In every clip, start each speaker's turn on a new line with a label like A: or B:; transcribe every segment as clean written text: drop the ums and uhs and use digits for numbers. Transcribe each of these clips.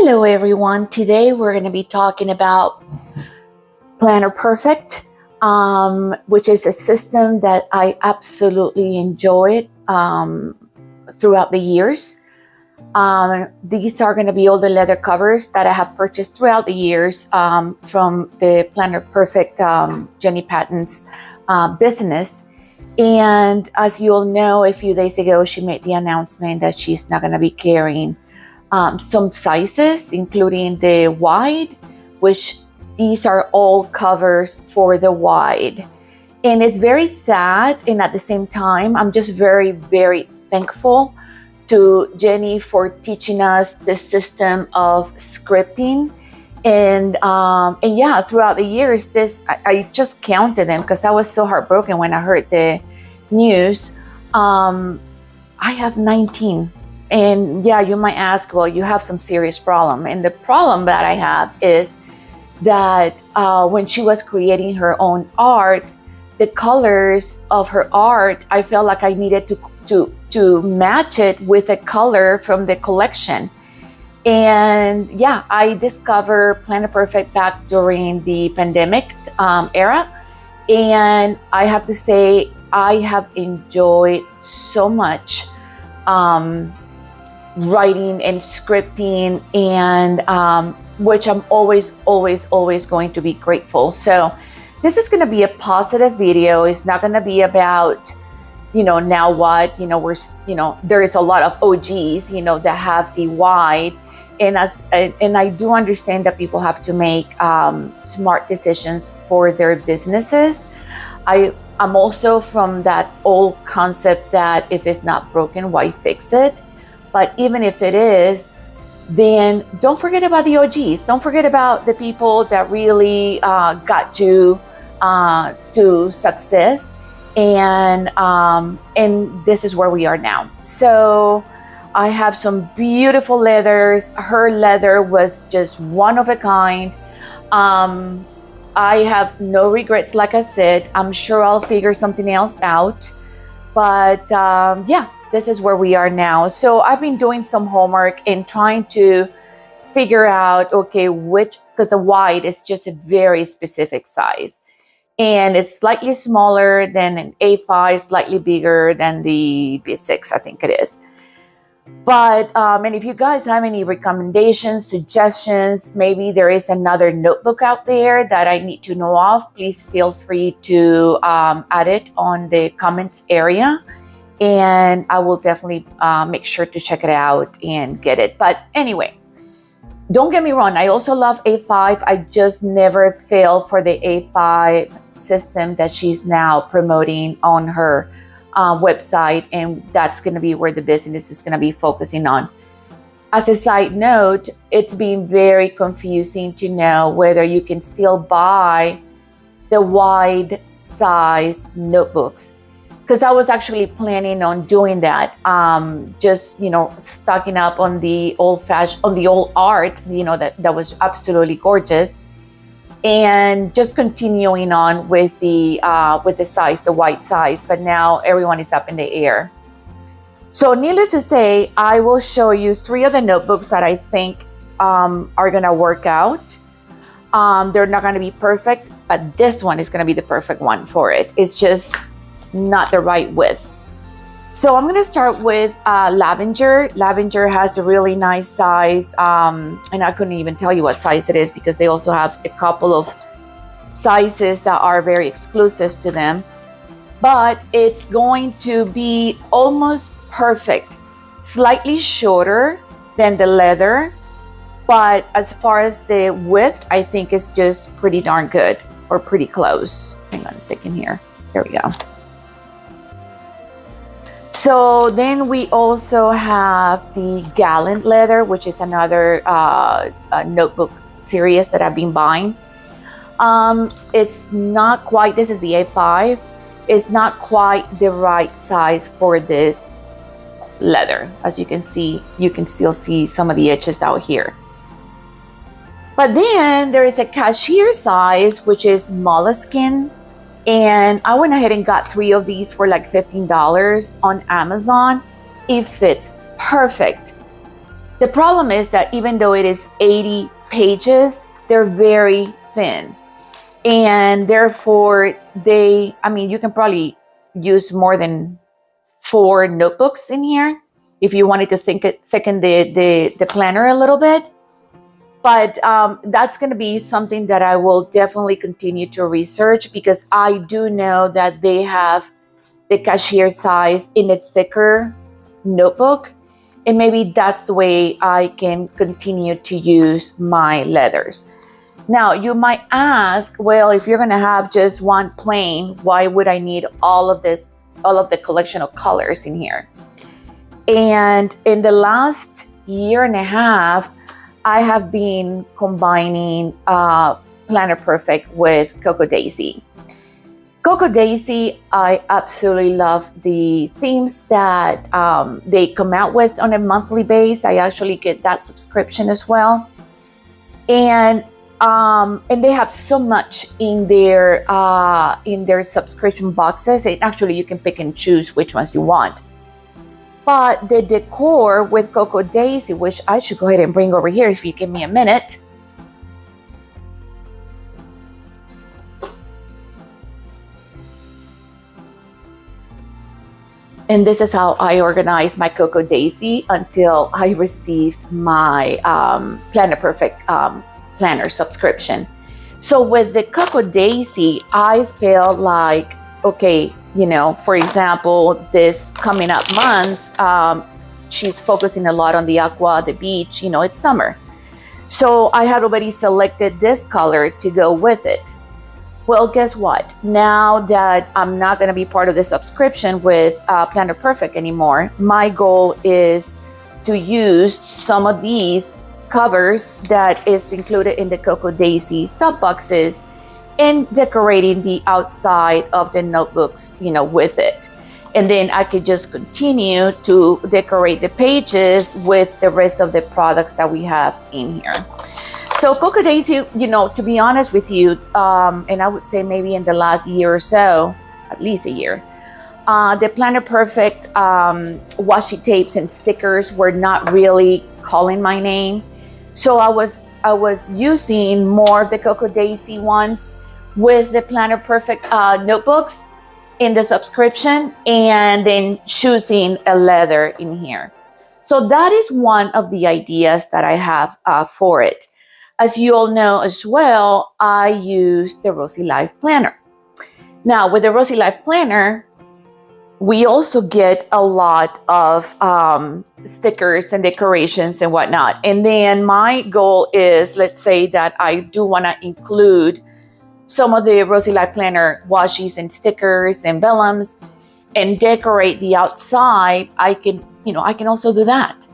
A: Hello everyone. Today we're going to be talking about Planner Perfect, which is a system that I absolutely enjoyed throughout the years. These are going to be all the leather covers that I have purchased throughout the years from the Planner Perfect Jenny Patton's business. And as you all know, a few days ago, she made the announcement that she's not going to be carrying some sizes, including the wide, which these are all covers for the wide. And it's very sad. And at the same time, I'm just very, very thankful to Jenny for teaching us the system of scripting. And yeah, throughout the years, I just counted them because I was so heartbroken when I heard the news. I have 19. And yeah, you might ask, well, you have some serious problem. And the problem that I have is that when she was creating her own art, the colors of her art, I felt like I needed to match it with a color from the collection. And yeah, I discovered Planner Perfect back during the pandemic era. And I have to say, I have enjoyed so much writing and scripting, and which I'm always going to be grateful. So this is going to be a positive video. It's not going to be about, now what, there is a lot of OGs, that have the wide. And I do understand that people have to make smart decisions for their businesses. I'm also from that old concept that if it's not broken, why fix it? But even if it is, then don't forget about the OGs. Don't forget about the people that really got you to success. And this is where we are now. So I have some beautiful leathers. Her leather was just one of a kind. I have no regrets, like I said. I'm sure I'll figure something else out. But yeah, this is where we are now. So I've been doing some homework and trying to figure out, okay, because the wide is just a very specific size. And it's slightly smaller than an A5, slightly bigger than the B6, I think it is. But, and if you guys have any recommendations, suggestions, maybe there is another notebook out there that I need to know of, please feel free to add it on the comments area. And I will definitely make sure to check it out and get it. But anyway, don't get me wrong. I also love A5. I just never fell for the A5 system that she's now promoting on her website. And that's going to be where the business is going to be focusing on. As a side note, it's been very confusing to know whether you can still buy the wide size notebooks. Because I was actually planning on doing that, just, stocking up on the old art, that was absolutely gorgeous. And just continuing on with the size, the white size, but now everyone is up in the air. So needless to say, I will show you 3 of the notebooks that I think are gonna work out. They're not gonna be perfect, but this one is gonna be the perfect one for it. It's just not the right width. So I'm going to start with Lavender. Lavender has a really nice size, and I couldn't even tell you what size it is because they also have a couple of sizes that are very exclusive to them. But it's going to be almost perfect, slightly shorter than the leather, but as far as the width, I think it's just pretty darn good, or pretty close. Hang on a second here. There we go. So then we also have the Gallant leather, which is another notebook series that I've been buying. It's not quite, this is the A5. It's not quite the right size for this leather. As you can see, you can still see some of the edges out here. But then there is a cashier size, which is moleskin. And I went ahead and got 3 of these for like $15 on Amazon. It fits perfect. The problem is that even though it is 80 pages, they're very thin. And therefore, you can probably use more than 4 notebooks in here if you wanted to thicken the planner a little bit. But that's going to be something that I will definitely continue to research, because I do know that they have the cashier size in a thicker notebook. And maybe that's the way I can continue to use my leathers. Now, you might ask, well, if you're going to have just one plain, why would I need all of the collection of colors in here? And in the last year and a half, I have been combining Planner Perfect with Cocoa Daisy. Cocoa Daisy, I absolutely love the themes that they come out with on a monthly basis. I actually get that subscription as well. And they have so much in their subscription boxes. And actually, you can pick and choose which ones you want. But the decor with Cocoa Daisy, which I should go ahead and bring over here if you give me a minute. And this is how I organize my Cocoa Daisy until I received my Planner Perfect planner subscription. So with the Cocoa Daisy, I feel like, okay, for example, this coming up month, she's focusing a lot on the aqua, the beach, it's summer. So I had already selected this color to go with it. Well, guess what? Now that I'm not going to be part of the subscription with Planner Perfect anymore, my goal is to use some of these covers that is included in the Cocoa Daisy sub boxes and decorating the outside of the notebooks, with it. And then I could just continue to decorate the pages with the rest of the products that we have in here. So Cocoa Daisy, to be honest with you, and I would say maybe in the last year or so, at least a year, the Planner Perfect washi tapes and stickers were not really calling my name. So I was using more of the Cocoa Daisy ones with the Planner Perfect notebooks in the subscription, and then choosing a leather in here. So that is one of the ideas that I have for it. As you all know as well, I use the Rosy Life Planner. Now with the Rosy Life Planner, we also get a lot of stickers and decorations and whatnot. And then my goal is, let's say that I do want to include some of the Rosy Life Planner washies and stickers and vellums and decorate the outside. I can also do that.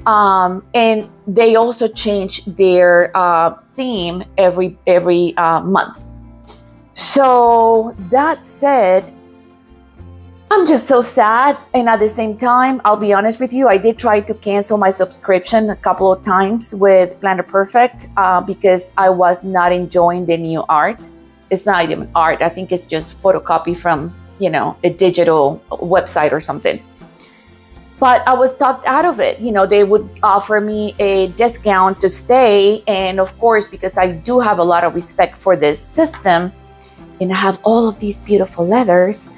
A: And they also change their theme every month. So that said, I'm just so sad. And at the same time, I'll be honest with you, I did try to cancel my subscription a couple of times with Planner Perfect because I was not enjoying the new art. It's not even art. I think it's just photocopy from, a digital website or something. But I was talked out of it. They would offer me a discount to stay. And of course, because I do have a lot of respect for this system and I have all of these beautiful leathers,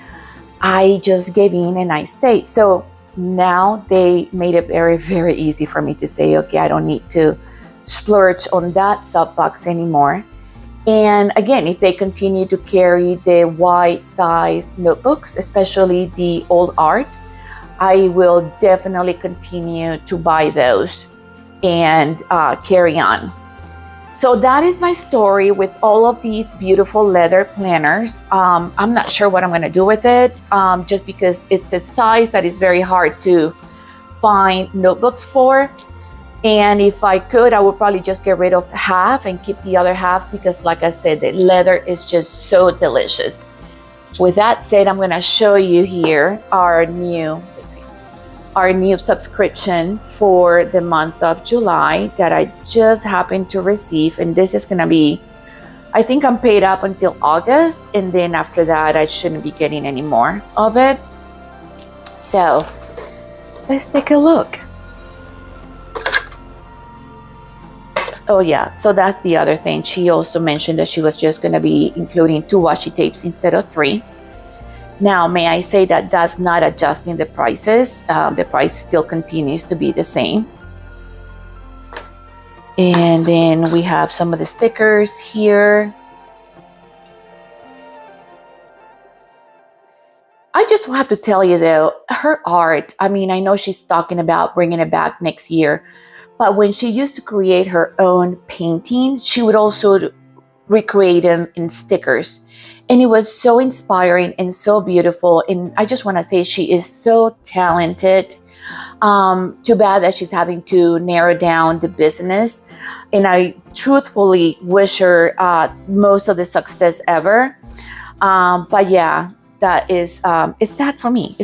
A: I just gave in and I stayed. So now they made it very, very easy for me to say, okay, I don't need to splurge on that sub box anymore. And again, if they continue to carry the wide size notebooks, especially the old art, I will definitely continue to buy those and carry on. So that is my story with all of these beautiful leather planners. I'm not sure what I'm going to do with it, just because it's a size that is very hard to find notebooks for. And if I could, I would probably just get rid of half and keep the other half because, like I said, the leather is just so delicious. With that said, I'm going to show you here our new subscription for the month of July that I just happened to receive. And this is going to be, I think I'm paid up until August. And then after that, I shouldn't be getting any more of it. So let's take a look. Oh yeah, so that's the other thing. She also mentioned that she was just going to be including 2 washi tapes instead of 3. Now, may I say that that's not adjusting the prices. The price still continues to be the same. And then we have some of the stickers here. I just have to tell you though, her art, I mean, I know she's talking about bringing it back next year, but when she used to create her own paintings, she would also recreate them in stickers. And it was so inspiring and so beautiful. And I just want to say she is so talented. Too bad that she's having to narrow down the business. And I truthfully wish her most of the success ever. But yeah, that is, it's sad for me.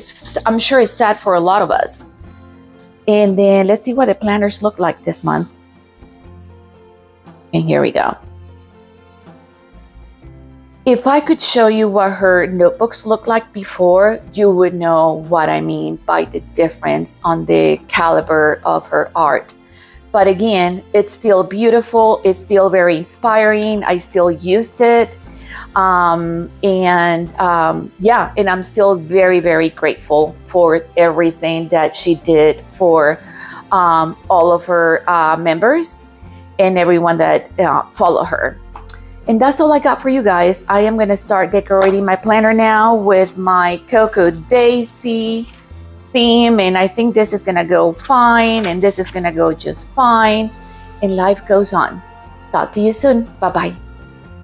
A: I'm sure it's sad for a lot of us. And then let's see what the planners look like this month. And here we go. If I could show you what her notebooks looked like before, you would know what I mean by the difference on the caliber of her art. But again, it's still beautiful. It's still very inspiring. I still used it. Yeah, and I'm still very, very grateful for everything that she did for all of her members and everyone that follow her. And that's all I got for you guys. I am going to start decorating my planner now with my Cocoa Daisy theme. And I think this is going to go fine. And this is going to go just fine. And life goes on. Talk to you soon. Bye-bye.